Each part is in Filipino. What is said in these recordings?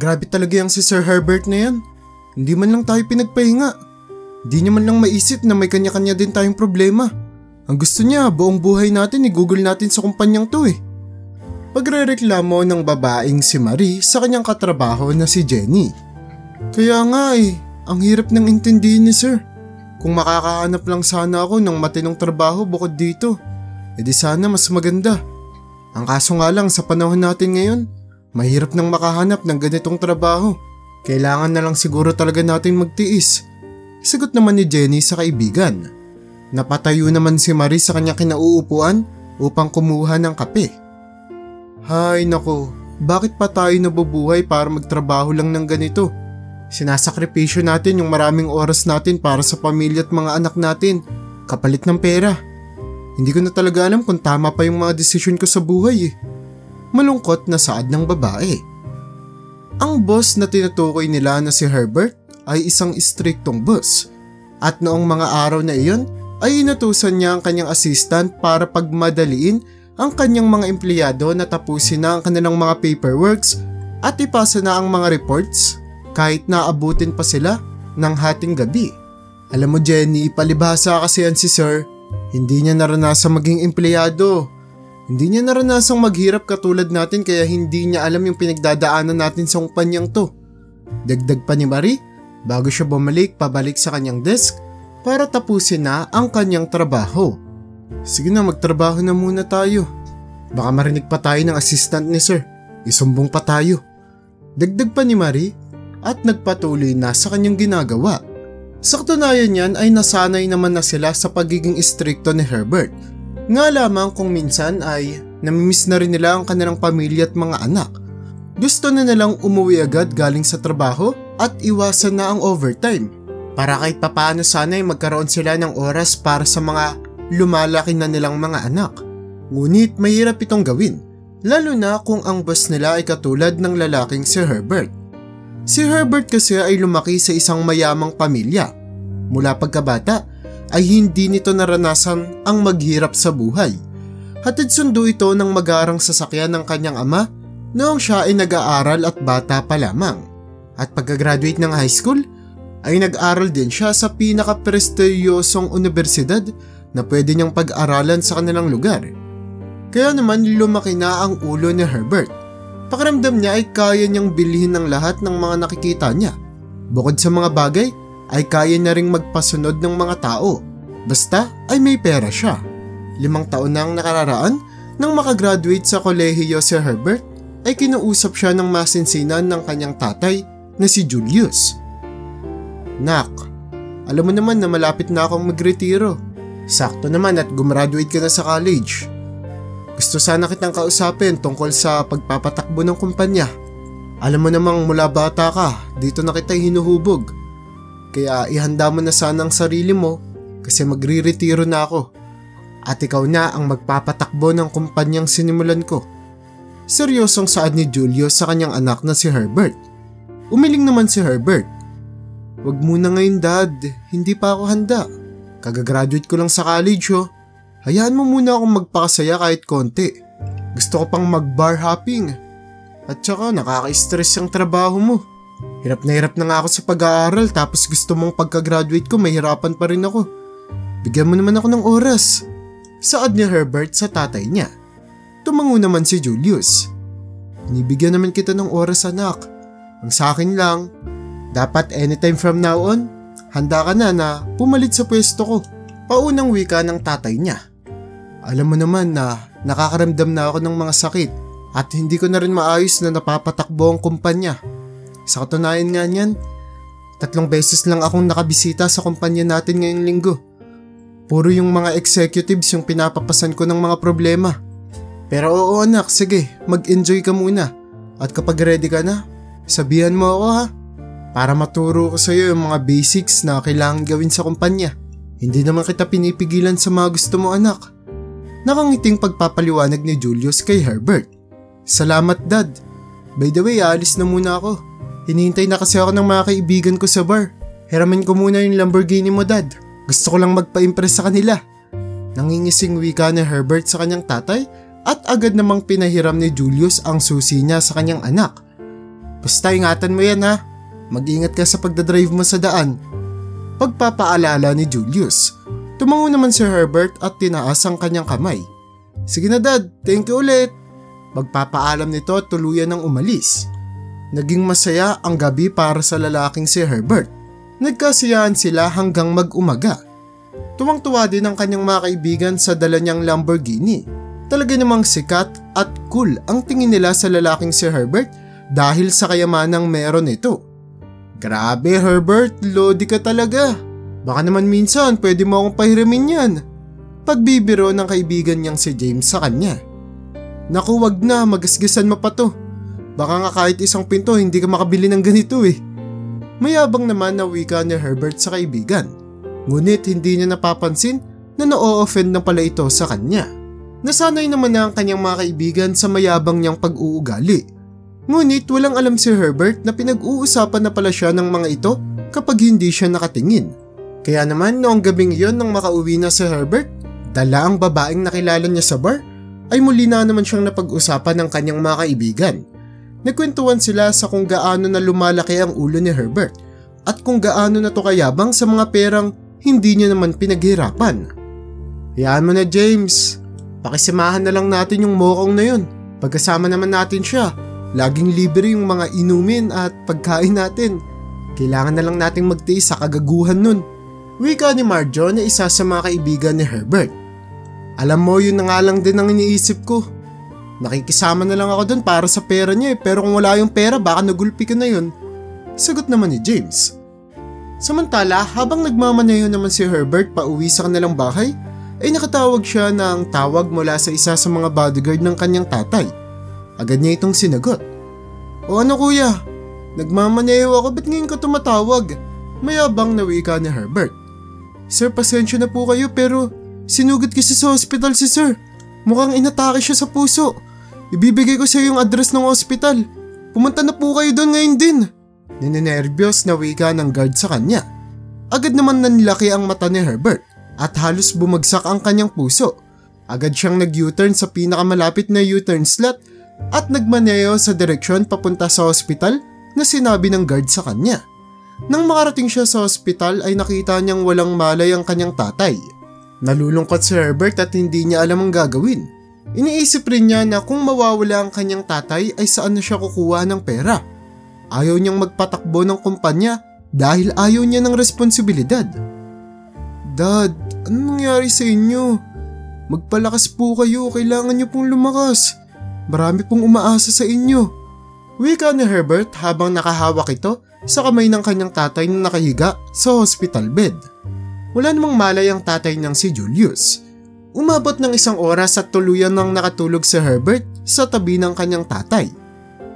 Grabe talaga yung si Sir Herbert na yan. Hindi man lang tayo pinagpahinga. Hindi niya man lang maisip na may kanya-kanya din tayong problema. Ang gusto niya, buong buhay natin i-google natin sa kumpanyang to eh. Pagrereklamo ng babaeng si Marie sa kanyang katrabaho na si Jenny. Kaya nga eh, ang hirap ng intindihin ni Sir. Kung makakahanap lang sana ako ng matinong trabaho bukod dito, edi sana mas maganda. Ang kaso nga lang sa panahon natin ngayon, mahirap nang makahanap ng ganitong trabaho. Kailangan na lang siguro talaga natin magtiis. Sagot naman ni Jenny sa kaibigan. Napatayo naman si Marie sa kanyang kinauupuan upang kumuha ng kape. Hay nako, bakit pa tayo nabubuhay para magtrabaho lang ng ganito? Sinasakripisyo natin yung maraming oras natin para sa pamilya at mga anak natin, kapalit ng pera. Hindi ko na talaga alam kung tama pa yung mga desisyon ko sa buhay eh. Malungkot na saad ng babae. Ang boss na tinutukoy nila na si Herbert ay isang istriktong boss. At noong mga araw na iyon ay inutusan niya ang kanyang assistant para pagmadaliin ang kanyang mga empleyado na tapusin na ang kanilang mga paperworks at ipasa na ang mga reports kahit naabutin pa sila ng hating gabi. Alam mo Jenny, palibhasa kasi yan si Sir. Hindi niya naranasang maging empleyado. Hindi niya naranasang maghirap katulad natin kaya hindi niya alam yung pinagdadaanan natin sa kumpanyang to. Dagdag pa ni Marie, bago siya pabalik sa kanyang desk para tapusin na ang kanyang trabaho. Sige na, magtrabaho na muna tayo. Baka marinig pa tayo ng assistant ni Sir. Isumbong pa tayo. Dagdag pa ni Marie at nagpatuloy na sa kanyang ginagawa. Sa katunayan niyan ay nasanay naman na sila sa pagiging istrikto ni Herbert. Nga lamang kung minsan ay namimiss na rin nila ang kanilang pamilya at mga anak. Gusto na nilang umuwi agad galing sa trabaho at iwasan na ang overtime para kahit papaano sana ay magkaroon sila ng oras para sa mga lumalaki na nilang mga anak. Ngunit mahirap itong gawin, lalo na kung ang boss nila ay katulad ng lalaking si Herbert. Si Herbert kasi ay lumaki sa isang mayamang pamilya. Mula pagkabata ay hindi nito naranasan ang maghirap sa buhay. Hatid sundo ito ng magarang sasakyan ng kanyang ama noong siya ay nag-aaral at bata pa lamang. At pagka-graduate ng high school ay nag-aral din siya sa pinaka-prestiyosong universidad na pwede niyang pag-aralan sa kanilang lugar. Kaya naman lumaki na ang ulo ni Herbert. Pakiramdam niya ay kaya niyang bilhin ng lahat ng mga nakikita niya. Bukod sa mga bagay, ay kaya na ring magpasunod ng mga tao. Basta ay may pera siya. 5 taon na ang nakararaan nang makagraduate sa kolehiyo si Herbert ay kinuusap siya ng masinsinan ng kanyang tatay na si Julius. Nak, alam mo naman na malapit na akong magretiro. Sakto naman at gumraduate ka na sa college. Gusto sana kitang kausapin tungkol sa pagpapatakbo ng kumpanya. Alam mo namang mula bata ka, dito na kita hinuhubog. Kaya ihanda mo na sana ang sarili mo kasi magre-retiro na ako. At ikaw na ang magpapatakbo ng kumpanyang sinimulan ko. Seryosong saad ni Julius sa kanyang anak na si Herbert. Umiling naman si Herbert. Wag muna ngayon dad, hindi pa ako handa. Kagagraduate ko lang sa college oh. Hayaan mo muna akong magpakasaya kahit konti. Gusto ko pang mag-bar hopping. At saka nakaka-stress yung trabaho mo. Hirap na nga ako sa pag-aaral tapos gusto mong pagka-graduate ko mahirapan pa rin ako. Bigyan mo naman ako ng oras. Saad ni Herbert sa tatay niya. Tumango naman si Julius. Nibigyan naman kita ng oras anak. Ang sa akin lang, dapat anytime from now on, handa ka na pumalit sa pwesto ko. Paunang wika ng tatay niya. Alam mo naman na nakakaramdam na ako ng mga sakit at hindi ko na rin maayos na napapatakbo ang kumpanya. Sa katunayan nga niyan, 3 beses lang akong nakabisita sa kumpanya natin ngayong linggo. Puro yung mga executives yung pinapapasan ko ng mga problema. Pero oo anak, sige, mag-enjoy ka muna. At kapag ready ka na, sabihan mo ako ha. Para maturo ko sa iyo yung mga basics na kailangan gawin sa kumpanya. Hindi naman kita pinipigilan sa mga gusto mo anak. Nakangiting pagpapaliwanag ni Julius kay Herbert. Salamat dad. By the way, aalis na muna ako. Hinihintay na kasi ako ng mga kaibigan ko sa bar. Hiramin ko muna yung Lamborghini mo dad. Gusto ko lang magpa-impress sa kanila. Nangingising wika ni Herbert sa kanyang tatay at agad namang pinahiram ni Julius ang susi niya sa kanyang anak. Basta ingatan mo yan ha. Mag-ingat ka sa pagdadrive mo sa daan. Pagpapaalala ni Julius. Tumango naman si Herbert at tinaas ang kanyang kamay. Sige na dad, thank you ulit. Magpapaalam nito at tuluyan ng umalis. Naging masaya ang gabi para sa lalaking si Herbert. Nagkasiyahan sila hanggang mag-umaga. Tuwang-tuwa din ang kanyang mga kaibigan sa dala niyang Lamborghini. Talaga namang sikat at cool ang tingin nila sa lalaking si Herbert dahil sa kayamanang meron ito. Grabe Herbert, lodi ka talaga. Baka naman minsan pwede mo akong pahiramin yan. Pagbibiro ng kaibigan niyang si James sa kanya. Naku wag na, magasgasan mo pa to. Baka nga kahit isang pinto hindi ka makabili ng ganito eh. Mayabang naman na wika ni Herbert sa kaibigan. Ngunit hindi niya napapansin na na-o-offend na pala ito sa kanya. Nasanay naman na ang kanyang mga kaibigan sa mayabang niyang pag-uugali. Ngunit walang alam si Herbert na pinag-uusapan na pala siya ng mga ito kapag hindi siya nakatingin. Kaya naman noong gabing iyon nang makauwi na si Herbert, dala ang babaeng nakilala niya sa bar, ay muli na naman siyang napag-usapan ng kanyang mga kaibigan. Nagkwentuhan sila sa kung gaano na lumalaki ang ulo ni Herbert at kung gaano na to kayabang sa mga perang hindi niya naman pinaghirapan. Hayaan mo na James, pakisamahan na lang natin yung mokong na yun. Pagkasama naman natin siya, laging libre yung mga inumin at pagkain natin. Kailangan na lang nating magtiis sa kagaguhan nun. Wika ni Marjo na isa sa mga kaibigan ni Herbert. Alam mo yun na nga lang din ang iniisip ko. Nakikisama na lang ako dun para sa pera niya pero kung wala yung pera baka nagulpi ka na yun. Sagot naman ni James. Samantala habang nagmamaneho naman si Herbert pauwi sa kanilang bahay ay nakatawag siya ng tawag mula sa isa sa mga bodyguard ng kanyang tatay. Agad niya itong sinagot. O ano kuya? Nagmamaneho ako, ba't ngayon ka tumatawag? Mayabang na wika ni Herbert. Sir, pasensya na po kayo pero sinugod kasi sa hospital si sir. Mukhang inatake siya sa puso. Ibibigay ko sa iyo yung address ng ospital. Pumunta na po kayo doon ngayon din. Ninenervyos na wika ng guard sa kanya. Agad naman nanlaki ang mata ni Herbert at halos bumagsak ang kanyang puso. Agad siyang nag-U-turn sa pinakamalapit na U-turn slot at nagmaneho sa direksyon papunta sa ospital na sinabi ng guard sa kanya. Nang makarating siya sa ospital ay nakita niyang walang malay ang kanyang tatay. Nalulungkot si Herbert at hindi niya alam ang gagawin. Iniisip rin niya na kung mawawala ang kanyang tatay ay saan na siya kukuha ng pera. Ayaw niyang magpatakbo ng kumpanya dahil ayaw niya ng responsibilidad. Dad, anong nangyari sa inyo? Magpalakas po kayo, kailangan niyo pong lumakas. Marami pong umaasa sa inyo. Wika ni Herbert habang nakahawak ito sa kamay ng kanyang tatay na nakahiga sa hospital bed. Wala namang malay ang tatay niyang si Julius. Umabot ng 1 oras at tuluyan nang nakatulog si Herbert sa tabi ng kanyang tatay.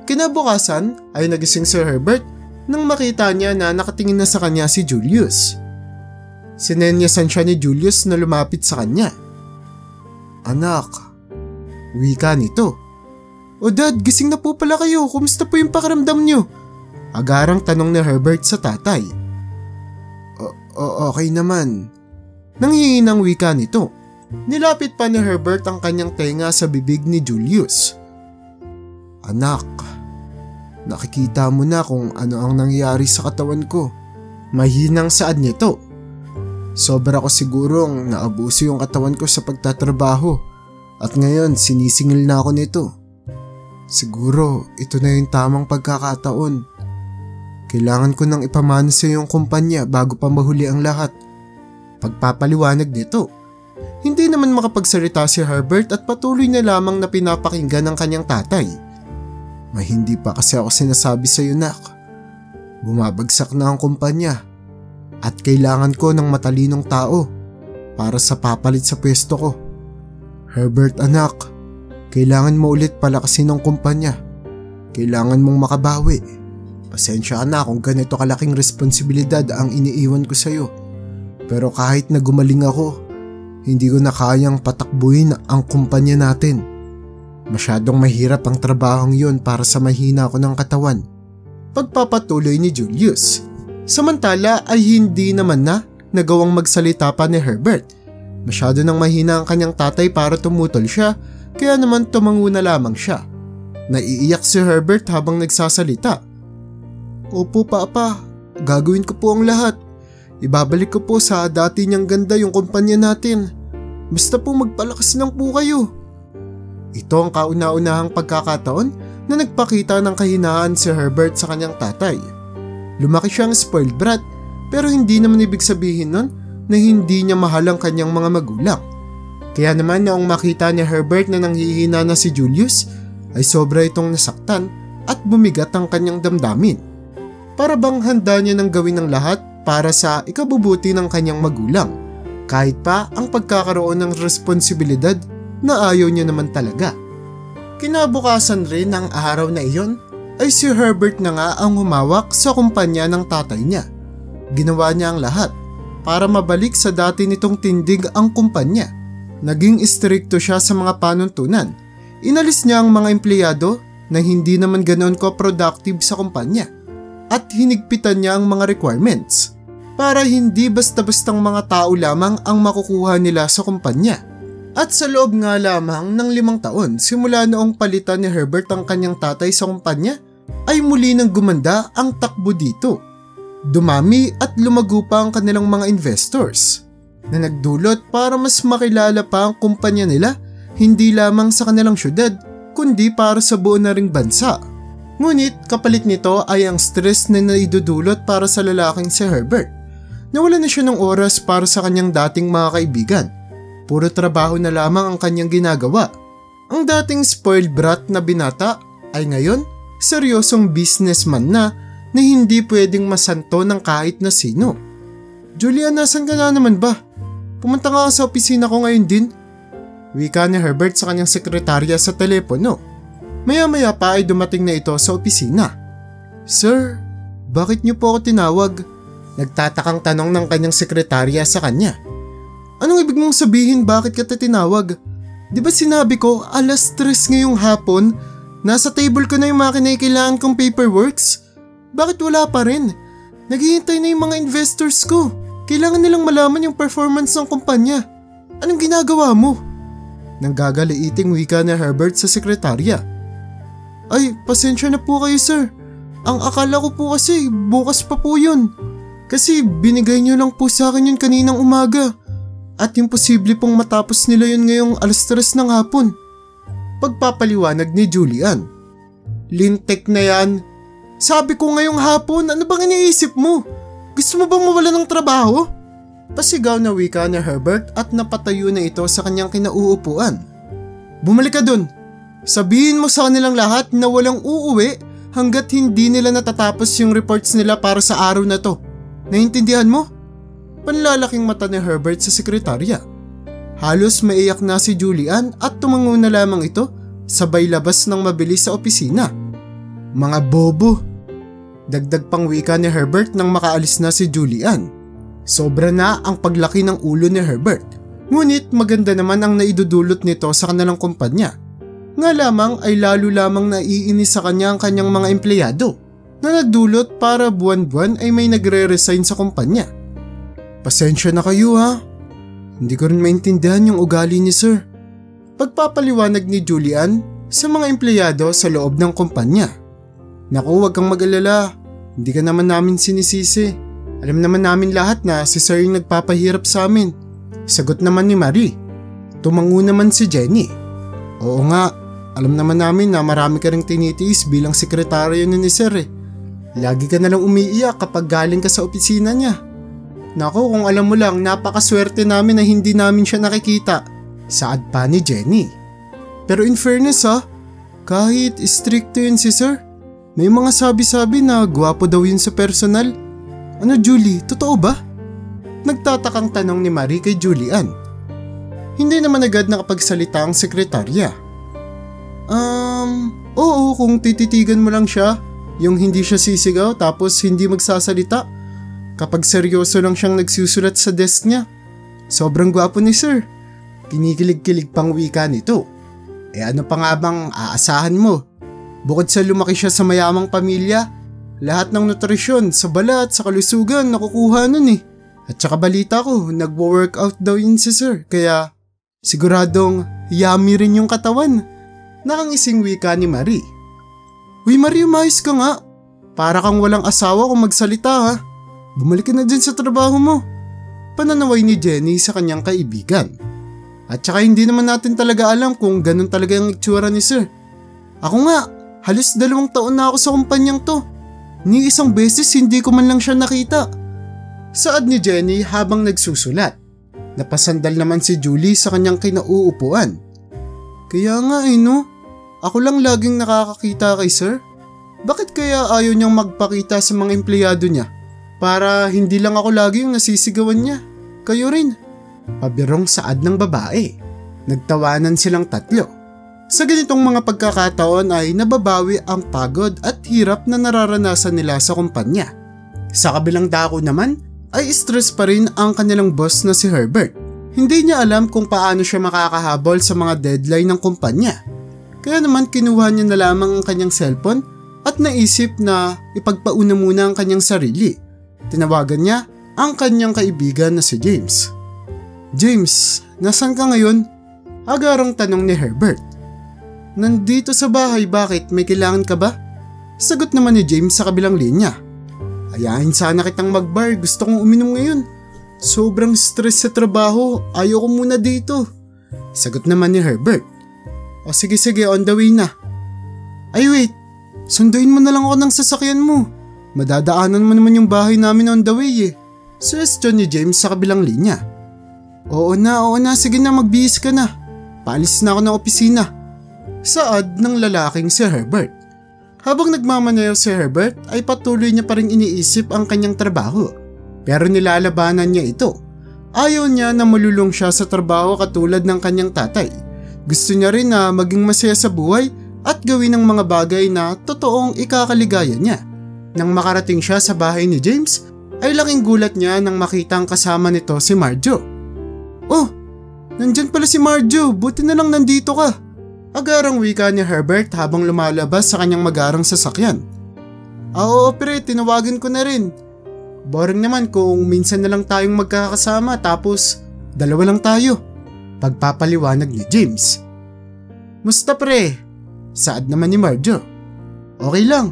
Kinabukasan ay nagising si Herbert nang makita niya na nakatingin na sa kanya si Julius. Sinenyasan siya ni Julius na lumapit sa kanya. Anak, wika nito. O dad, gising na po pala kayo, kumusta po yung pakiramdam niyo? Agarang tanong ni Herbert sa tatay. Okay naman. Nanghingi ng wika nito. Nilapit pa ni Herbert ang kanyang tenga sa bibig ni Julius. Anak, nakikita mo na kung ano ang nangyari sa katawan ko. Mahinang saad nito. Sobra ko sigurong naabuso yung katawan ko sa pagtatrabaho at ngayon sinisingil na ako nito. Siguro ito na yung tamang pagkakataon. Kailangan ko nang ipamana sa iyong kumpanya bago pa mahuli ang lahat. Pagpapaliwanag nito. Hindi naman makapagsalita si Herbert at patuloy na lamang na pinapakinggan ng kanyang tatay. Hindi pa kasi ako sinasabi sa iyo, nak. Bumabagsak na ang kumpanya at kailangan ko ng matalinong tao para sa papalit sa pwesto ko. Herbert anak, kailangan mo ulit palakasin ang kumpanya. Kailangan mong makabawi. Pasensya ka na kung ganito kalaking responsibilidad ang iniiwan ko sa iyo. Pero kahit na gumaling ako, hindi ko na kayang patakbuhin ang kumpanya natin. Masyadong mahirap ang trabahong yun para sa mahina ko ng katawan. Pagpapatuloy ni Julius. Samantala ay hindi naman na nagawang magsalita pa ni Herbert. Masyado nang mahina ang kanyang tatay para tumutol siya, kaya naman tumango na lamang siya. Naiiyak si Herbert habang nagsasalita. Opo papa, gagawin ko po ang lahat. Ibabalik ko po sa dati niyang ganda yung kumpanya natin. Basta po magpalakas lang po kayo. Ito ang kauna-unahang pagkakataon na nagpakita ng kahinaan si Herbert sa kanyang tatay. Lumaki siyang spoiled brat pero hindi naman ibig sabihin nun na hindi niya mahal ang kanyang mga magulang. Kaya naman noong makita ni Herbert na nanghihina na si Julius ay sobra itong nasaktan at bumigat ang kanyang damdamin. Para bang handa niya nang gawin ang lahat para sa ikabubuti ng kanyang magulang kahit pa ang pagkakaroon ng responsibilidad na ayaw niya naman talaga. Kinabukasan rin ng araw na iyon ay si Herbert na nga ang humawak sa kumpanya ng tatay niya. Ginawa niya ang lahat para mabalik sa dati nitong tindig ang kumpanya. Naging istrikto siya sa mga panuntunan. Inalis niya ang mga empleyado na hindi naman ganoon ko-productive sa kumpanya at hinigpitan niya ang mga requirements para hindi basta-bastang mga tao lamang ang makukuha nila sa kumpanya. At sa loob nga lamang ng 5 taon simula noong palitan ni Herbert ang kanyang tatay sa kumpanya ay muli nang gumanda ang takbo dito. Dumami at lumago pa ang kanilang mga investors na nagdulot para mas makilala pa ang kumpanya nila hindi lamang sa kanilang syudad kundi para sa buo na ring bansa. Ngunit kapalit nito ay ang stress na naidudulot para sa lalaking si Herbert. Nawala na siya ng oras para sa kanyang dating mga kaibigan. Puro trabaho na lamang ang kanyang ginagawa. Ang dating spoiled brat na binata ay ngayon seryosong businessman na hindi pwedeng masanto ng kahit na sino. Julia, nasan ka na naman ba? Pumunta nga sa opisina ko ngayon din. Wika ni Herbert sa kanyang sekretarya sa telepono. Maya-maya pa ay dumating na ito sa opisina. Sir, bakit niyo po ako tinawag? Nagtatakang tanong ng kanyang sekretarya sa kanya. Anong ibig mong sabihin bakit kita tinawag? Di ba sinabi ko 3:00 ngayong hapon? Nasa table ko na yung mga kinailangan kong paperworks? Bakit wala pa rin? Naghihintay na yung mga investors ko. Kailangan nilang malaman yung performance ng kumpanya. Anong ginagawa mo? Nanggagaliiting wika ni Herbert sa sekretarya. Ay, pasensya na po kayo sir. Ang akala ko po kasi bukas pa po yun. Kasi binigay niyo lang po sa akin yun kaninang umaga. At imposible pong matapos nila yun ngayong 3:00 ng hapon. Pagpapaliwanag ni Julian. Lintek na yan. Sabi ko ngayong hapon, ano bang iniisip mo? Gusto mo bang mawala ng trabaho? Pasigaw na wika ni Herbert at napatayo na ito sa kanyang kinauupuan. Bumalik ka dun. Sabihin mo sa kanilang lahat na walang uuwi hanggat hindi nila natatapos yung reports nila para sa araw na to. Naintindihan mo? Panlalaking mata ni Herbert sa sekretarya. Halos maiyak na si Julian at tumango na lamang ito sabay labas ng mabilis sa opisina. Mga bobo! Dagdag pang wika ni Herbert nang makaalis na si Julian. Sobra na ang paglaki ng ulo ni Herbert. Ngunit maganda naman ang naidudulot nito sa kanilang kumpanya. Nga lamang ay lalo lamang naiinis sa kanya ang kanyang mga empleyado na nagdulot para buwan-buwan ay may nagre-resign sa kumpanya. Pasensya na kayo ha. Hindi ko rin maintindihan yung ugali ni sir. Pagpapaliwanag ni Julian sa mga empleyado sa loob ng kumpanya. Naku, wag kang mag-alala. Hindi ka naman namin sinisisi. Alam naman namin lahat na si sir yung nagpapahirap sa amin. Sagot naman ni Marie. Tumango naman si Jenny. Oo nga, alam naman namin na marami ka ring tinitiis bilang sekretaryo ni sir eh. Lagi ka nalang umiiyak kapag galing ka sa opisina niya. Naku, kung alam mo lang, napakaswerte namin na hindi namin siya nakikita. Saad pa ni Jenny. Pero in fairness kahit stricto yun si sir, may mga sabi-sabi na gwapo daw yun sa personal. Ano Julie, totoo ba? Nagtatakang tanong ni Marie kay Julian. Hindi naman agad nakapagsalita ang sekretarya. Oo, kung tititigan mo lang siya, yung hindi siya sisigaw tapos hindi magsasalita. Kapag seryoso lang siyang nagsusulat sa desk niya. Sobrang gwapo ni sir. Kinikilig-kilig pang wika nito. Ano pa nga bang aasahan mo? Bukod sa lumaki siya sa mayamang pamilya, lahat ng nutrisyon sa balat sa kalusugan nakukuha nun eh. At saka balita ko, nagwo-workout daw yun si sir. Kaya siguradong yummy rin yung katawan. Nakangising wika ni Marie. Uy Marie, umayos ka nga. Para kang walang asawa kung magsalita ha. Bumalik ka na dyan sa trabaho mo. Pananaway ni Jenny sa kanyang kaibigan. At saka hindi naman natin talaga alam kung ganun talaga ang itsura ni Sir. Ako nga, halos 2 taon na ako sa kumpanyang to. Ni isang beses hindi ko man lang siya nakita. Saad ni Jenny habang nagsusulat. Napasandal naman si Julie sa kanyang kinauupuan. Kaya nga no, ako lang laging nakakakita kay Sir. Bakit kaya ayaw niyang magpakita sa mga empleyado niya? Para hindi lang ako lagi yung nasisigawan niya. Kayo rin. Pabirong saad ng babae. Nagtawanan silang tatlo. Sa ganitong mga pagkakataon ay nababawi ang pagod at hirap na nararanasan nila sa kumpanya. Sa kabilang dako naman ay stress pa rin ang kanilang boss na si Herbert. Hindi niya alam kung paano siya makakahabol sa mga deadline ng kumpanya. Kaya naman kinuha niya na lamang ang kanyang cellphone at naisip na ipagpauna muna ang kanyang sarili. Tinawagan niya ang kanyang kaibigan na si James. James, nasan ka ngayon? Agarang tanong ni Herbert. Nandito sa bahay, bakit? May kailangan ka ba? Sagot naman ni James sa kabilang linya. Ayahin sana kitang mag-bar, gusto kong uminom ngayon. Sobrang stress sa trabaho, ayaw ko muna dito. Sagot naman ni Herbert. O sige, on the way na. Ay wait, sunduin mo na lang ako ng sasakyan mo. Madadaanan mo naman yung bahay namin on the way eh. Suggestion ni James sa kabilang linya. Oo na, sige na magbihis ka na. Paalis na ako ng opisina. Saad ng lalaking si Herbert. Habang nagmamaneho si Herbert ay patuloy niya pa rin iniisip ang kanyang trabaho. Pero nilalabanan niya ito. Ayaw niya na malulong siya sa trabaho katulad ng kanyang tatay. Gusto niya rin na maging masaya sa buhay at gawin ang mga bagay na totoong ikakaligaya niya. Nang makarating siya sa bahay ni James, ay laking gulat niya nang makitang kasama nito si Marjo. Oh, nandyan pala si Marjo, buti na lang nandito ka. Agarang wika ni Herbert habang lumalabas sa kanyang magarang sasakyan. Oo pre, tinawagan ko na rin. Boring naman kung minsan na lang tayong magkakasama tapos 2 lang tayo. Pagpapaliwanag ni James. Musta pre? Saad naman ni Marjo. Okay lang.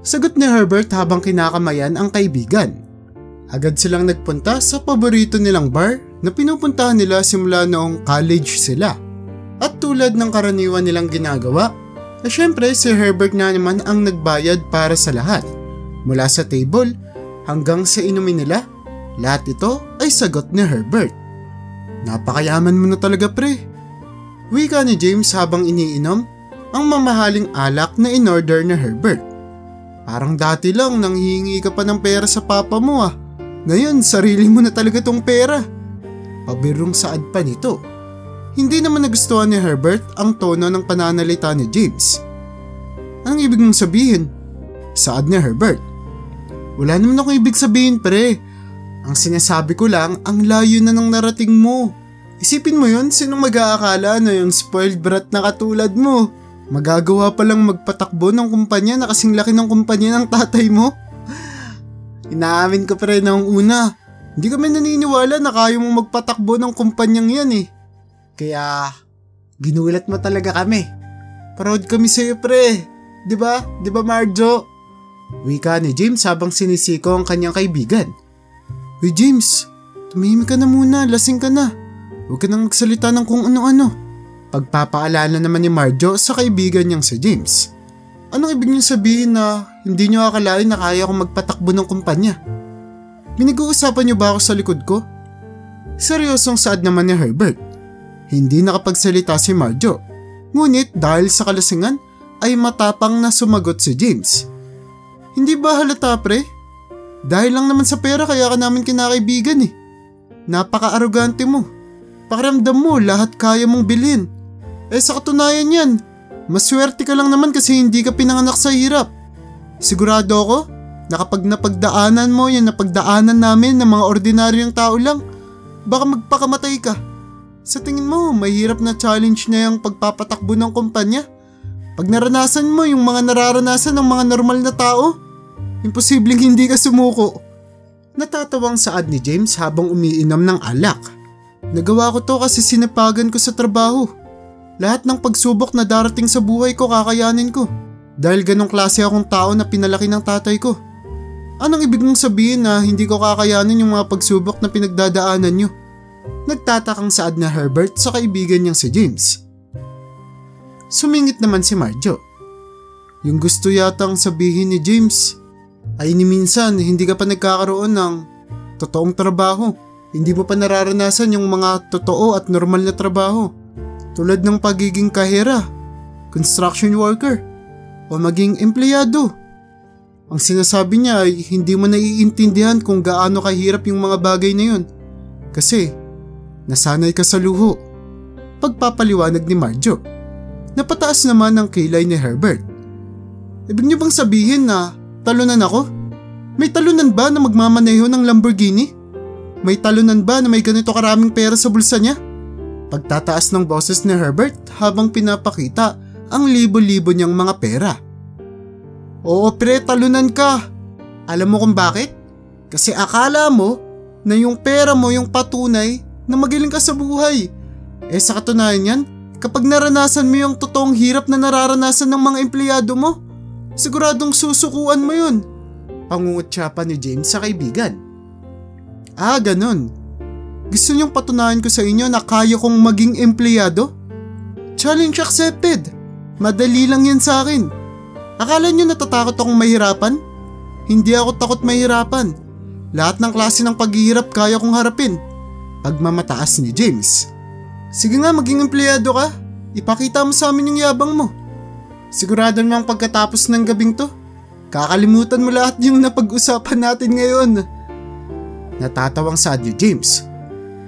Sagot ni Herbert habang kinakamayan ang kaibigan. Agad silang nagpunta sa paborito nilang bar na pinupuntahan nila simula noong college sila. At tulad ng karaniwan nilang ginagawa, syempre si Herbert na naman ang nagbayad para sa lahat. Mula sa table hanggang sa inumin nila, lahat ito ay sagot ni Herbert. Napakayaman mo na talaga pre. Wika ni James habang iniinom ang mamahaling alak na in-order ni Herbert. Parang dati lang nanghihingi ka pa ng pera sa papa mo ah. Ngayon sarili mo na talaga tong pera. Pabirong saad pa nito. Hindi naman nagustuhan ni Herbert ang tono ng pananalita ni James. Anong ibig mong sabihin? Saad ni Herbert. Wala naman akong ibig sabihin pre. Ang sinasabi ko lang ang layo na ng narating mo. Isipin mo yun, sinong mag-aakala na yung spoiled brat na katulad mo? Magagawa palang magpatakbo ng kumpanya na kasing laki ng kumpanya ng tatay mo? Inaamin ko pre noong una. Hindi kami naniniwala na kaya mong magpatakbo ng kumpanyang yan eh. Kaya, ginulat mo talaga kami. Proud kami sa'yo pre. Diba? Diba Marjo? Wika ni James habang sinisiko ang kanyang kaibigan. Uy James, tumihimik ka na muna, lasing ka na. Huwag ka nang magsalita ng kung ano-ano. Pagpapaalala naman ni Marjo sa kaibigan niyang si James. Anong ibig niyong sabihin na hindi niyo akalain na kaya akong magpatakbo ng kumpanya? Pinag-uusapan niyo ba ako sa likod ko? Seryosong saad naman ni Herbert. Hindi nakapagsalita si Marjo. Ngunit dahil sa kalasingan ay matapang na sumagot si James. Hindi ba halata pre? Dahil lang naman sa pera kaya ka namin kinakaibigan eh. Napaka-arogante mo. Pakiramdam mo lahat kaya mong bilhin. Sa katunayan yan, maswerte ka lang naman kasi hindi ka pinanganak sa hirap. Sigurado ako na kapag napagdaanan mo yan napagdaanan namin ng mga ordinaryong tao lang, baka magpakamatay ka. Sa tingin mo, mahirap na challenge na yung pagpapatakbo ng kumpanya? Pag naranasan mo yung mga nararanasan ng mga normal na tao, imposibleng hindi ka sumuko. Natatawang saad ni James habang umiinom ng alak. Nagawa ko to kasi sinapagan ko sa trabaho. Lahat ng pagsubok na darating sa buhay ko kakayanin ko. Dahil ganong klase akong tao na pinalaki ng tatay ko. Anong ibig mong sabihin na hindi ko kakayanin yung mga pagsubok na pinagdadaanan nyo? Nagtatakang saad na Herbert sa kaibigan niyang si James. Sumingit naman si Marjo. Yung gusto yatang sabihin ni James ay ni minsan hindi ka pa nagkakaroon ng totoong trabaho. Hindi mo pa nararanasan yung mga totoo at normal na trabaho. Tulad ng pagiging kahera, construction worker, o maging empleyado. Ang sinasabi niya ay hindi mo naiintindihan kung gaano kahirap yung mga bagay na yun. Kasi nasanay ka sa luho. Pagpapaliwanag ni Marjo. Napataas naman ang kilay ni Herbert. Ibig niyo bang sabihin na talunan ako? May talunan ba na magmamaneho ng Lamborghini? May talunan ba na may ganito karaming pera sa bulsa niya? Pagtataas ng boses ni Herbert habang pinapakita ang libo-libo niyang mga pera. Oo pre, talunan ka. Alam mo kung bakit? Kasi akala mo na yung pera mo yung patunay na magaling ka sa buhay. Sa katunayan yan, kapag naranasan mo yung totoong hirap na nararanasan ng mga empleyado mo, siguradong susukuan mo yun. Pangungutya pa ni James sa kaibigan. Ganun. Gusto niyong patunayan ko sa inyo na kaya kong maging empleyado? Challenge accepted. Madali lang yan sa akin. Akala niyo natatakot akong mahirapan? Hindi ako takot mahirapan. Lahat ng klase ng paghihirap kaya kong harapin. Pagmamataas ni James. Sige nga, maging empleyado ka. Ipakita mo sa amin yung yabang mo. Sigurado namang pagkatapos ng gabing to, kakalimutan mo lahat yung napag-usapan natin ngayon. Natatawang saad ni James.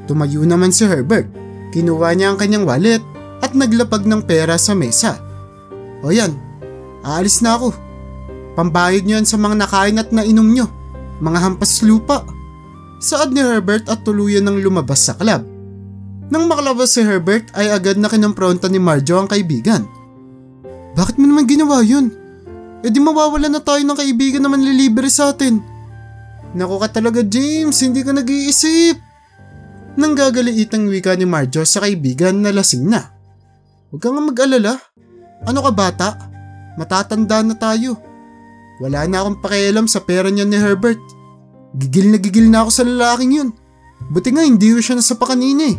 Tumayo naman si Herbert. Kinuha niya ang kanyang wallet at naglapag ng pera sa mesa. O yan, aalis na ako. Pambayad niyo yan sa mga nakain at nainom niyo. Mga hampas lupa. Saad ni Herbert at tuluyan ng lumabas sa club. Nang makalabas si Herbert ay agad na kinompronta ni Marjo ang kaibigan. Bakit mo naman ginawa yun? Di mawawala na tayo ng kaibigan na manlilibre sa atin. Naku ka talaga James, hindi ka nag-iisip. Nang gagaliitang wika ni Marjo sa kaibigan na lasing na. Huwag kang mag-alala. Ano ka bata? Matatanda na tayo. Wala na akong pakialam sa pera niya ni Herbert. Gigil na ako sa lalaking yun. Buti nga hindi ko siya nasapa kanina eh.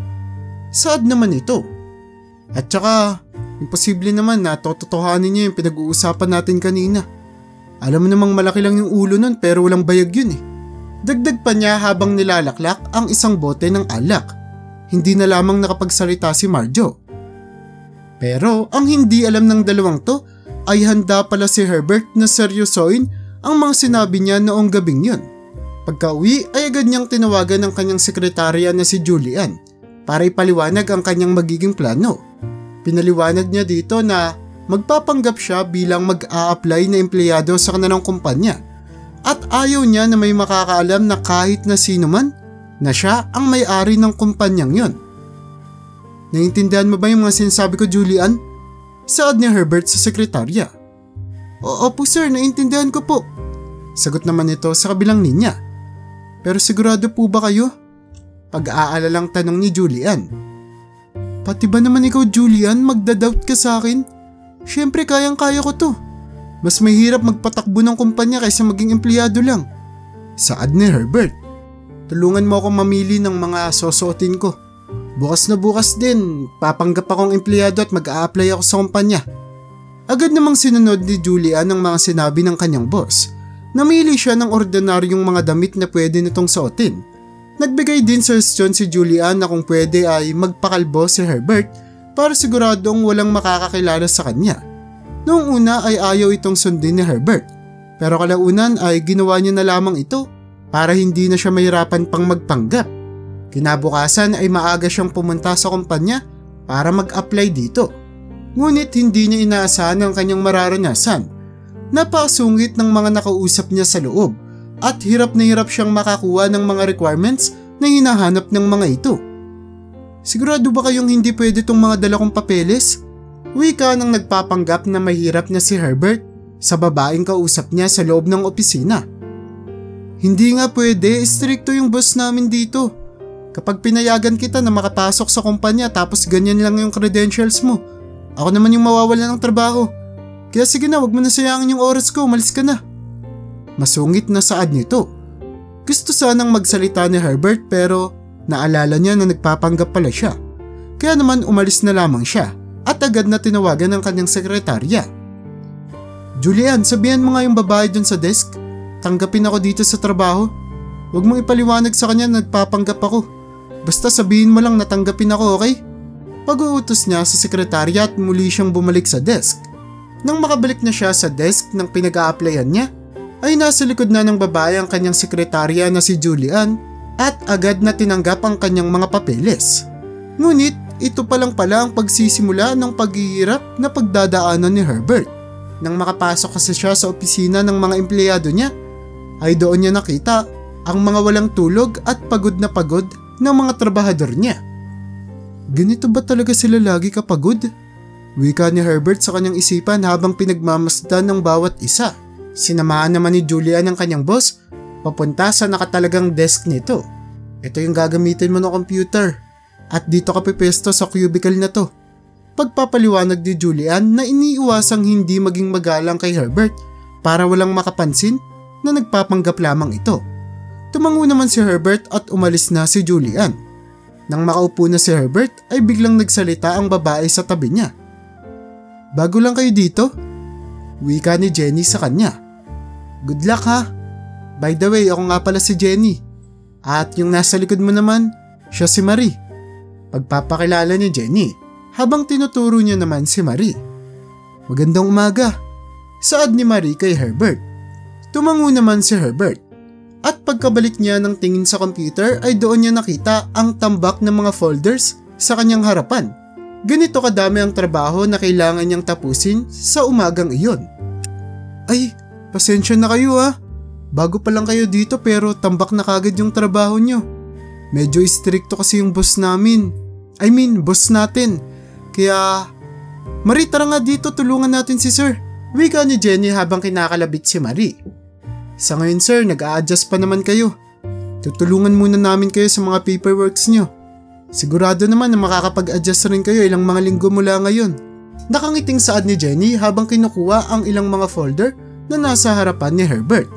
Saad naman ito. At saka, imposible naman na tototohanin niya yung pinag-uusapan natin kanina. Alam mo namang malaki lang yung ulo nun pero walang bayag yun eh. Dagdag pa niya habang nilalaklak ang isang bote ng alak. Hindi na lamang nakapagsalita si Marjo. Pero ang hindi alam ng dalawang to ay handa pala si Herbert na seryosoin ang mga sinabi niya noong gabing yun. Pagka-uwi ay agad niyang tinawagan ang kanyang sekretarya na si Julian para ipaliwanag ang kanyang magiging plano. Pinaliwanag niya dito na magpapanggap siya bilang mag-a-apply na empleyado sa kanilang kumpanya at ayaw niya na may makakaalam na kahit na sino man na siya ang may-ari ng kumpanyang yon. Naiintindihan mo ba yung mga sinasabi ko, Julian? Saad ni Herbert sa sekretarya. Opo sir, naiintindihan ko po. Sagot naman ito sa kabilang linya. Pero sigurado po ba kayo? Pag-aalalang tanong ni Julian. Pati ba naman ikaw Julian magdadoubt ka sa akin? Siyempre kayang-kaya ko to. Mas mahirap magpatakbo ng kumpanya kaysa maging empleyado lang. Saad ni Herbert. Tulungan mo akong mamili ng mga sosuotin ko. Bukas na bukas din, papanggap akong empleyado at mag-a-apply ako sa kumpanya. Agad namang sinunod ni Julian ang mga sinabi ng kanyang boss. Namili siya ng ordinaryong mga damit na pwede nitong suotin. Nagbigay din suggestion si Julian na kung pwede ay magpakalbo si Herbert para siguradong walang makakakilala sa kanya. Noong una ay ayaw itong sundin ni Herbert, pero kalaunan ay ginawa niya na lamang ito para hindi na siya mahirapan pang magpanggap. Kinabukasan ay maaga siyang pumunta sa kumpanya para mag-apply dito. Ngunit hindi niya inaasahan ang kanyang mararanasan. Napakasungit ng mga nakausap niya sa loob at hirap na hirap siyang makakuha ng mga requirements na hinahanap ng mga ito. Sigurado ba kayong hindi pwede itong mga dala kong papeles? Wika nang nagpapanggap na mahirap na si Herbert sa babaeng kausap niya sa loob ng opisina. Hindi nga pwede, stricto yung boss namin dito. Kapag pinayagan kita na makapasok sa kumpanya tapos ganyan lang yung credentials mo, ako naman yung mawawala ng trabaho. Kaya sige na, wag mo na sayangin yung oras ko, umalis ka na. Masungit na saad nito. Gusto sanang magsalita ni Herbert pero naalala niya na nagpapanggap pala siya. Kaya naman umalis na lamang siya at agad na tinawagan ng kanyang sekretarya. Julian, sabihan mo nga yung babae dun sa desk. Tanggapin ako dito sa trabaho. Huwag mong ipaliwanag sa kanya na nagpapanggap ako. Basta sabihin mo lang na tanggapin ako, okay? Pag-uutos niya sa sekretarya at muli siyang bumalik sa desk. Nang makabalik na siya sa desk ng pinag-a-applyan niya, ay nasa likod na ng babae ang kanyang sekretarya na si Julian at agad na tinanggap ang kanyang mga papeles. Ngunit ito pa lang pala ang pagsisimula ng paghihirap na pagdadaanan ni Herbert. Nang makapasok kasi siya sa opisina ng mga empleyado niya, ay doon niya nakita ang mga walang tulog at pagod na pagod ng mga trabahador niya. Ganito ba talaga sila lagi kapagod? Wika ni Herbert sa kanyang isipan habang pinagmamasdan ng bawat isa. Sinamahan naman ni Julian ang kanyang boss papunta sa nakatalagang desk nito. Ito yung gagamitin mo ng computer at dito ka pipesto sa cubicle na to. Pagpapaliwanag ni Julian na iniiwasang hindi maging magalang kay Herbert para walang makapansin na nagpapanggap lamang ito. Tumango naman si Herbert at umalis na si Julian. Nang makaupo na si Herbert ay biglang nagsalita ang babae sa tabi niya. Bago lang kayo dito? Wika ni Jenny sa kanya. Good luck ha. By the way, ako nga pala si Jenny. At yung nasa likod mo naman, siya si Marie. Pagpapakilala ni Jenny habang tinuturo niya naman si Marie. Magandang umaga. Saad ni Marie kay Herbert. Tumango naman si Herbert. At pagkabalik niya ng tingin sa computer ay doon niya nakita ang tambak ng mga folders sa kanyang harapan. Ganito kadami ang trabaho na kailangan niyang tapusin sa umagang iyon. Ay, pasensya na kayo ha. Bago pa lang kayo dito pero tambak na kagad yung trabaho niyo. Medyo istrikto kasi yung boss namin. Boss natin. Kaya, Marie, tara nga dito, tulungan natin si sir. Wika ni Jenny habang kinakalabit si Marie. Sa ngayon sir, nag-a-adjust pa naman kayo. Tutulungan muna namin kayo sa mga paperworks nyo. Sigurado naman na makakapag-adjust rin kayo ilang mga linggo mula ngayon. Nakangiting saad ni Jenny habang kinukuha ang ilang mga folder na nasa harapan ni Herbert.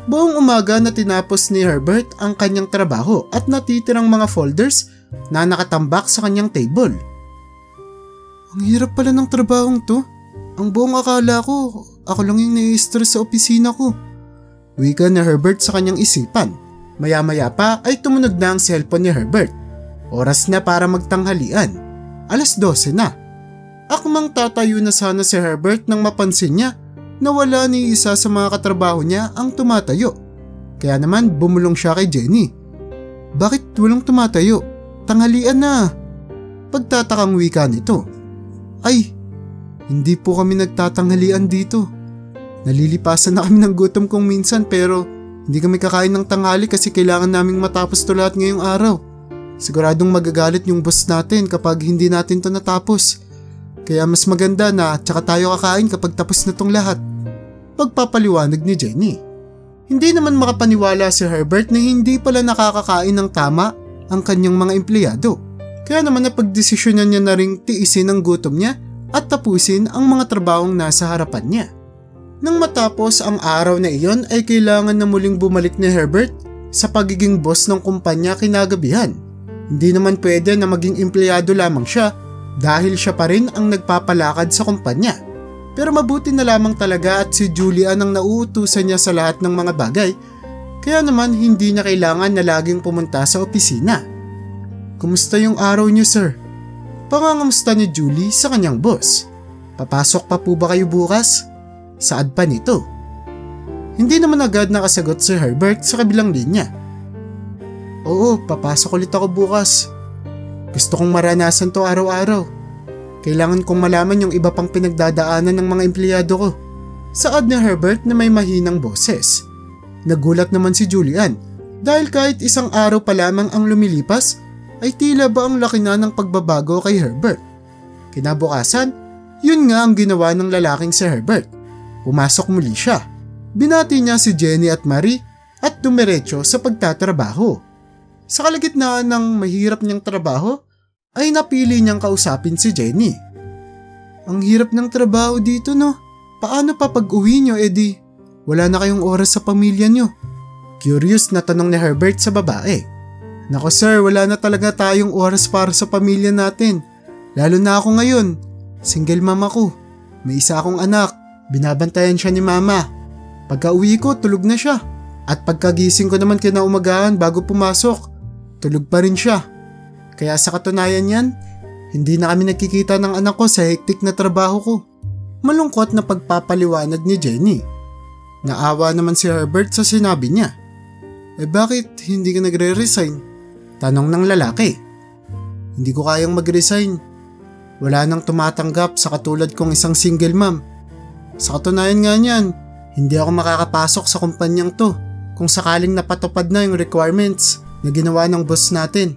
Buong umaga na tinapos ni Herbert ang kanyang trabaho at natitirang mga folders na nakatambak sa kanyang table. Ang hirap pala ng trabahong to. Ang buong akala ko, ako lang yung nai-stress sa opisina ko. Wika ni Herbert sa kanyang isipan. Maya-maya pa ay tumunog na ang cellphone ni Herbert. Oras na para magtanghalian. 12:00 na. Akmang tatayo na sana si Herbert nang mapansin niya na wala ni isa sa mga katrabaho niya ang tumatayo. Kaya naman bumulong siya kay Jenny. Bakit walang tumatayo? Tanghalian na. Pagtatakang wika nito. Ay, hindi po kami nagtatanghalian dito. Nalilipasan na kami ng gutom kung minsan pero hindi kami kakain ng tanghali kasi kailangan naming matapos to lahat ngayong araw. Siguradong magagalit yung boss natin kapag hindi natin to natapos. Kaya mas maganda na tsaka tayo kakain kapag tapos na tong lahat. Pagpapaliwanag ni Jenny. Hindi naman makapaniwala si Herbert na hindi pala nakakakain ng tama ang kanyang mga empleyado. Kaya naman napagdesisyonan niya na ring tiisin ang gutom niya at tapusin ang mga trabahong nasa harapan niya. Nang matapos ang araw na iyon ay kailangan na muling bumalik ni Herbert sa pagiging boss ng kumpanya kinagabihan. Hindi naman pwede na maging empleyado lamang siya dahil siya pa rin ang nagpapalakad sa kumpanya. Pero mabuti na lamang talaga at si Julian ang nauutusan niya sa lahat ng mga bagay, kaya naman hindi niya kailangan na laging pumunta sa opisina. Kumusta yung araw niyo sir? Pangangamusta ni Julie sa kanyang boss. Papasok pa po ba kayo bukas? Saad pa nito. Hindi naman agad nakasagot si Herbert sa kabilang linya. Oo, papasok ulit ako bukas. Gusto kong maranasan to araw-araw. Kailangan kong malaman yung iba pang pinagdadaanan ng mga empleyado ko. Saad ni Herbert na may mahinang boses. Nagulat naman si Julian dahil kahit isang araw pa lamang ang lumilipas ay tila ba ang laki na ng pagbabago kay Herbert. Kinabukasan, yun nga ang ginawa ng lalaking si Herbert. Pumasok muli siya. Binati niya si Jenny at Marie at dumiretso sa pagtatrabaho. Sa kalagitnaan ng mahirap niyang trabaho, ay napili niyang kausapin si Jenny. Ang hirap ng trabaho dito no? paano pa pag-uwi nyo, edi? Wala na kayong oras sa pamilya nyo. Curious na tanong ni Herbert sa babae. Nako sir, wala na talaga tayong oras para sa pamilya natin. Lalo na ako ngayon. Single mom ako. May isa akong anak. Binabantayan siya ni mama. Pagka uwi ko, tulog na siya. At pagkagising ko naman kinaumagahan bago pumasok, tulog pa rin siya. Kaya sa katunayan yan, hindi na kami nagkikita ng anak ko sa hektik na trabaho ko. Malungkot na pagpapaliwanag ni Jenny. Naawa naman si Herbert sa sinabi niya. Bakit hindi ka nagre-resign? Tanong ng lalaki. Hindi ko kayang mag-resign. Wala nang tumatanggap sa katulad kong isang single mom. Sa katunayan nga niyan, hindi ako makakapasok sa kumpanyang to kung sakaling napatupad na yung requirements na ginawa ng boss natin.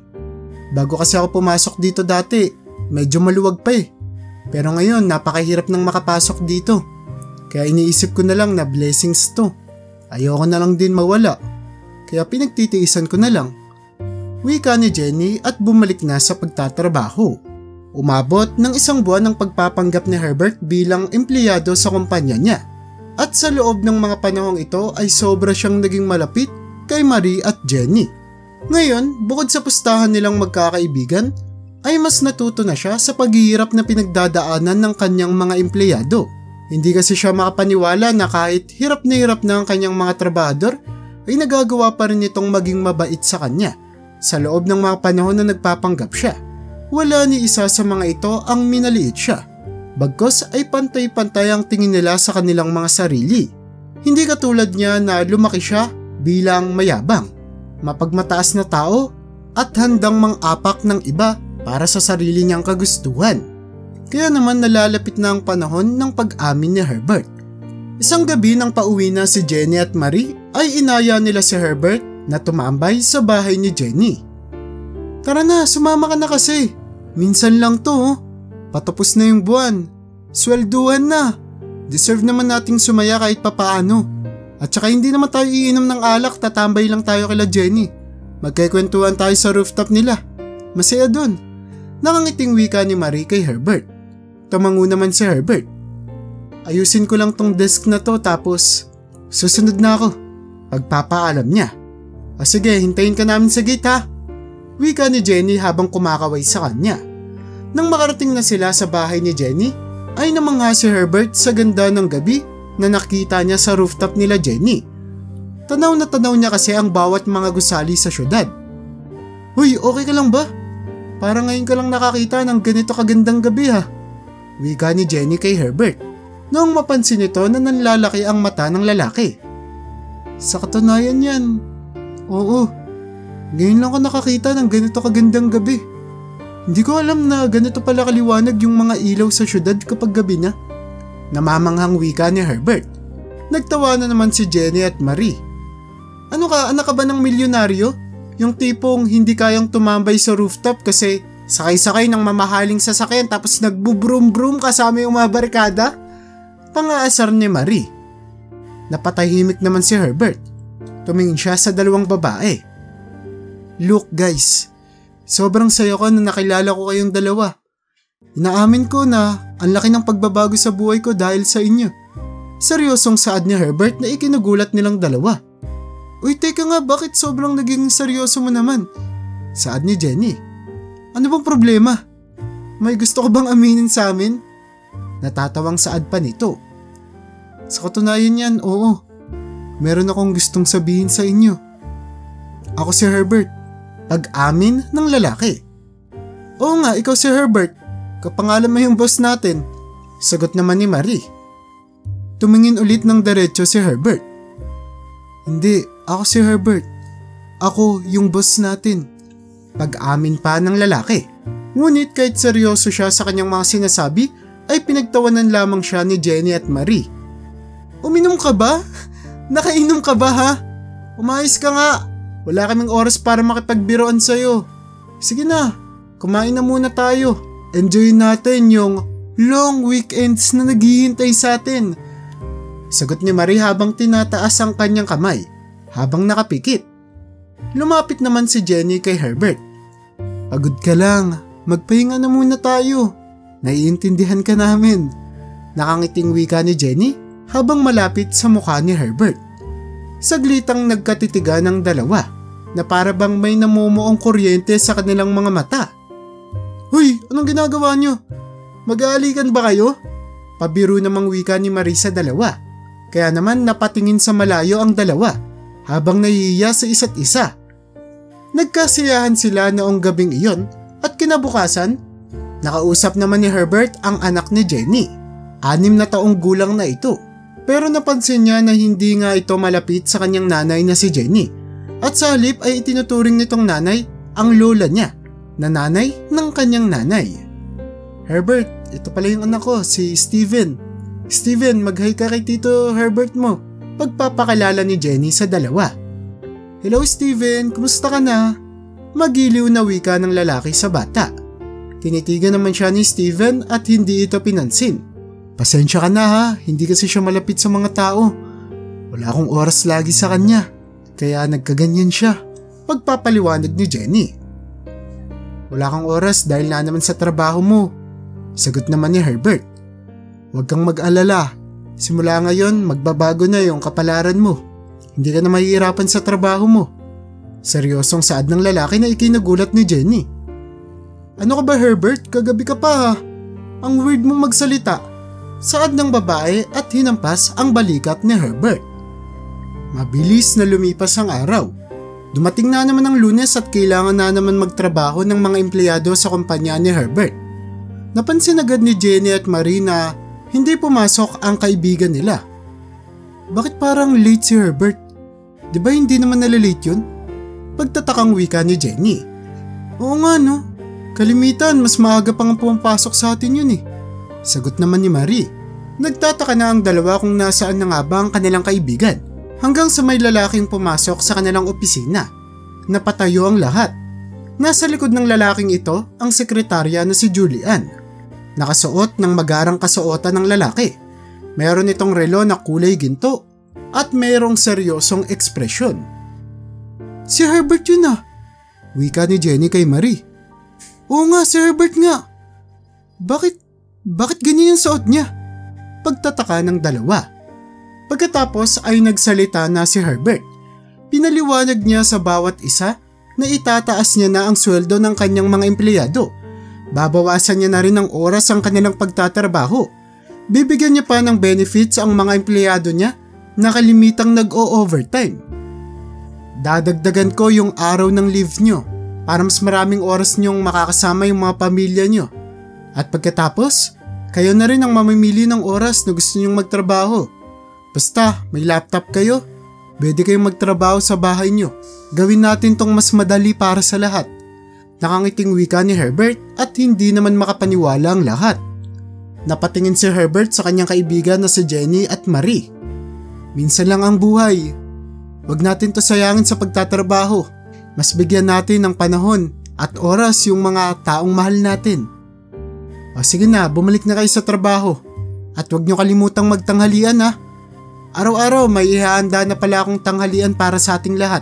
Bago kasi ako pumasok dito dati, medyo maluwag pa eh. Pero ngayon, napakahirap nang makapasok dito. Kaya iniisip ko na lang na blessings to. Ayoko na lang din mawala. Kaya pinagtitiisan ko na lang. Wika ni Jenny at bumalik na sa pagtatrabaho. Umabot ng 1 buwan ng pagpapanggap ni Herbert bilang empleyado sa kumpanya niya. At sa loob ng mga panahong ito ay sobra siyang naging malapit kay Marie at Jenny. Ngayon, bukod sa pustahan nilang magkakaibigan, ay mas natuto na siya sa paghihirap na pinagdadaanan ng kanyang mga empleyado. Hindi kasi siya makapaniwala na kahit hirap na ang kanyang mga trabahador, ay nagagawa pa rin itong maging mabait sa kanya sa loob ng mga panahon na nagpapanggap siya. Wala ni isa sa mga ito ang minaliit siya. Bagkos ay pantay-pantay ang tingin nila sa kanilang mga sarili. Hindi katulad niya na lumaki siya bilang mayabang, mapagmataas na tao at handang mang-apak ng iba para sa sarili niyang kagustuhan. Kaya naman nalalapit na ang panahon ng pag-amin ni Herbert. Isang gabi nang pauwi na si Jenny at Marie ay inaya nila si Herbert na tumambay sa bahay ni Jenny. Tara na, sumama ka na kasi. Minsan lang to oh. Patapos na yung buwan. Swelduhan na. Deserve naman nating sumaya kahit papaano. At saka hindi naman tayo iinom ng alak, tatambay lang tayo kila Jenny. Magkikwentuhan tayo sa rooftop nila. Masaya dun. Nakangiting wika ni Marie kay Herbert. Tumango naman si Herbert. Ayusin ko lang tong desk na to tapos susunod na ako. Pagpapaalam niya. O sige, hintayin ka namin sa gate ha. Wika ni Jenny habang kumakaway sa kanya. Nang makarating na sila sa bahay ni Jenny, ay namangha si Herbert sa ganda ng gabi na nakita niya sa rooftop nila Jenny. Tanaw na tanaw niya kasi ang bawat mga gusali sa syudad. Uy, okay ka lang ba? Parang ngayon ka lang nakakita ng ganito kagandang gabi ha. Wika ni Jenny kay Herbert. Noong mapansin nito na nanlalaki ang mata ng lalaki. Sa katunayan yan. Oo, ngayon lang ako nakakita ng ganito kagandang gabi. Hindi ko alam na ganito pala kaliwanag yung mga ilaw sa syudad kapag gabi na. Namamanghang wika ni Herbert. Nagtawa na naman si Jenny at Marie. Ano ka, anak ka ba ng milyonaryo? Yung tipong hindi kayang tumambay sa rooftop kasi sakay-sakay ng mamahaling sasakyan tapos nagbu-broom-broom kasama yung mga barkada? Pangaasar ni Marie. Napatahimik naman si Herbert. Tumingin siya sa dalawang babae. Look guys, sobrang saya ko na nakilala ko kayong dalawa. Inaamin ko na ang laki ng pagbabago sa buhay ko dahil sa inyo. Seryosong saad ni Herbert na ikinugulat nilang dalawa. Uy teka nga, bakit sobrang naging seryoso mo naman? Saad ni Jenny. Ano bang problema? May gusto ko bang aminin sa amin? Natatawang saad pa nito. Sa katunayan yan, oo. Meron akong gustong sabihin sa inyo. Ako si Herbert. Pag-amin ng lalaki. Oo nga, ikaw si Herbert. Kapangalan mo yung boss natin. Sagot naman ni Marie. Tumingin ulit ng diretso si Herbert. Hindi, ako si Herbert. Ako yung boss natin. Pag-amin pa ng lalaki. Ngunit kahit seryoso siya sa kanyang mga sinasabi, ay pinagtawanan lamang siya ni Jenny at Marie. Uminom ka ba? Nakainom ka ba ha? Umayos ka nga. Wala kaming oras para makipagbiroan sa'yo. Sige na, kumain na muna tayo. Enjoy natin yung long weekends na naghihintay sa atin. Sagot ni Marie habang tinataas ang kanyang kamay, habang nakapikit. Lumapit naman si Jenny kay Herbert. Pagod ka lang, magpahinga na muna tayo. Naiintindihan ka namin. Nakangiting wika ni Jenny habang malapit sa mukha ni Herbert. Saglitang nagkatitigan ng dalawa na para bang may namumuong kuryente sa kanilang mga mata. Hoy, anong ginagawa nyo? Mag-aalikan ba kayo? Pabiro namang wika ni Marie sa dalawa. Kaya naman napatingin sa malayo ang dalawa habang nahihiya sa isa't isa. Nagkasiyahan sila noong gabing iyon at kinabukasan, nakausap naman ni Herbert ang anak ni Jenny. 6 na taong gulang na ito. Pero napansin niya na hindi nga ito malapit sa kanyang nanay na si Jenny. At sa halip ay itinuturing nitong nanay ang lola niya na nanay ng kanyang nanay. Herbert, ito pala yung anak ko, si Steven. Steven, mag-hi ka kay Tito Herbert mo. Pagpapakilala ni Jenny sa dalawa. Hello Steven, kumusta ka na? Magiliw na wika ng lalaki sa bata. Tinitigan naman siya ni Steven at hindi ito pinansin. Pasensya ka na ha, hindi kasi siya malapit sa mga tao. Wala akong oras lagi sa kanya, kaya nagkaganyan siya. Pagpapaliwanag ni Jenny. Wala kang oras dahil na naman sa trabaho mo. Sagot naman ni Herbert. Huwag kang mag-alala. Simula ngayon, magbabago na yung kapalaran mo. Hindi ka na mahihirapan sa trabaho mo. Seryosong saad ng lalaki na ikinagulat ni Jenny. Ano ka ba Herbert? Kagabi ka pa ha. Ang weird mong magsalita. Saad ng babae at hinampas ang balikat ni Herbert. Mabilis na lumipas ang araw. Dumating na naman ang Lunes at kailangan na naman magtrabaho ng mga empleyado sa kumpanya ni Herbert. Napansin agad ni Jenny at Marie na hindi pumasok ang kaibigan nila. Bakit parang late si Herbert? Di ba hindi naman nalalate yun? Pagtatakang wika ni Jenny. Oo nga no, kalimitan mas maaga pang pumapasok sa atin yun eh. Sagot naman ni Marie. Nagtataka na ang dalawa kung nasaan na nga ba ang kanilang kaibigan hanggang sa may lalaking pumasok sa kanilang opisina. Napatayo ang lahat. Nasa likod ng lalaking ito ang sekretarya na si Julian. Nakasuot ng magarang kasuotan ng lalaki. Meron itong relo na kulay ginto at mayroong seryosong ekspresyon. Si Herbert yun ah, wika ni Jenny kay Marie. Oo nga, si Herbert nga. Bakit ganyan yung suot niya? Pagtataka ng dalawa. Pagkatapos ay nagsalita na si Herbert. Pinaliwanag niya sa bawat isa na itataas niya na ang sweldo ng kanyang mga empleyado. Babawasan niya na rin ng oras ang kanilang pagtatrabaho. Bibigyan niya pa ng benefits ang mga empleyado niya na kalimitang nag-o-overtime. Dadagdagan ko yung araw ng leave niyo para mas maraming oras niyong makakasama yung mga pamilya niyo. At pagkatapos, kayo na rin ang mamimili ng oras na gusto niyong magtrabaho. Basta may laptop kayo, pwede kayong magtrabaho sa bahay niyo. Gawin natin tong mas madali para sa lahat. Nakangiting wika ni Herbert at hindi naman makapaniwala ang lahat. Napatingin si Herbert sa kanyang kaibigan na si Jenny at Marie. Minsan lang ang buhay. Huwag natin to sayangin sa pagtatrabaho. Mas bigyan natin ng panahon at oras yung mga taong mahal natin. O sige na, bumalik na kayo sa trabaho. At huwag nyo kalimutang magtanghalian ha. Araw-araw may ihahanda na pala akong tanghalian para sa ating lahat.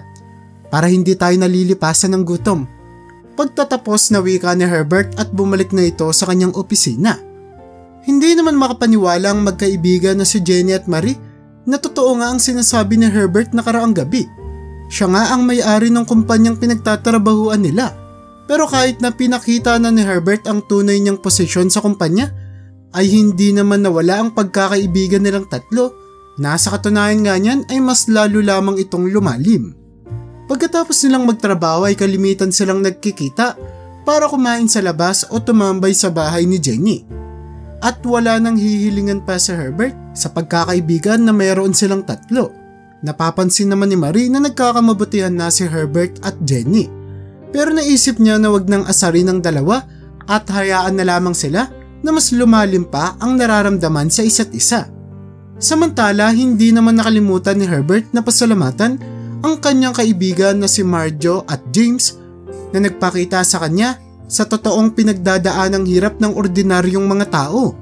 Para hindi tayo nalilipasan ng gutom. Pagtatapos na wika ni Herbert at bumalik na ito sa kanyang opisina. Hindi naman makapaniwala ang magkaibigan na si Jenny at Marie na totoo nga ang sinasabi ni Herbert nakaraang gabi. Siya nga ang may-ari ng kumpanyang pinagtatrabahuan nila. Pero kahit na pinakita na ni Herbert ang tunay niyang posisyon sa kumpanya, ay hindi naman nawala ang pagkakaibigan nilang tatlo. Nasa katunayan nga niyan ay mas lalo lamang itong lumalim. Pagkatapos nilang magtrabaho ay kalimitan silang nagkikita para kumain sa labas o tumambay sa bahay ni Jenny. At wala nang hihilingan pa si Herbert sa pagkakaibigan na mayroon silang tatlo. Napapansin naman ni Marie na nagkakamabutihan na si Herbert at Jenny. Pero naisip niya na wag nang asarin ng dalawa at hayaan na lamang sila na mas lumalim pa ang nararamdaman sa isa't isa. Samantala, hindi naman nakalimutan ni Herbert na pasalamatan ang kanyang kaibigan na si Marjo at James na nagpakita sa kanya sa totoong pinagdadaan ng hirap ng ordinaryong mga tao.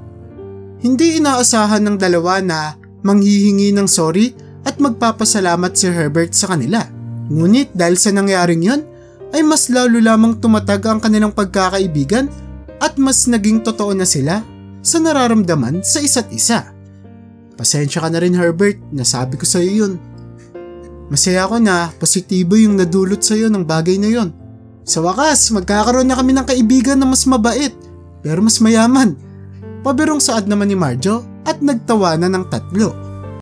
Hindi inaasahan ng dalawa na manghihingi ng sorry at magpapasalamat si Herbert sa kanila. Ngunit dahil sa nangyaring yon, ay mas lalo lamang tumatag ang kanilang pagkakaibigan at mas naging totoo na sila sa nararamdaman sa isa't isa. Pasensya ka na rin, Herbert, nasabi ko sa'yo yun. Masaya ako na positibo yung nadulot sa'yo ng bagay na yun. Sa wakas, magkakaroon na kami ng kaibigan na mas mabait, pero mas mayaman. Pabirong saad naman ni Marjo at nagtawanan ng tatlo.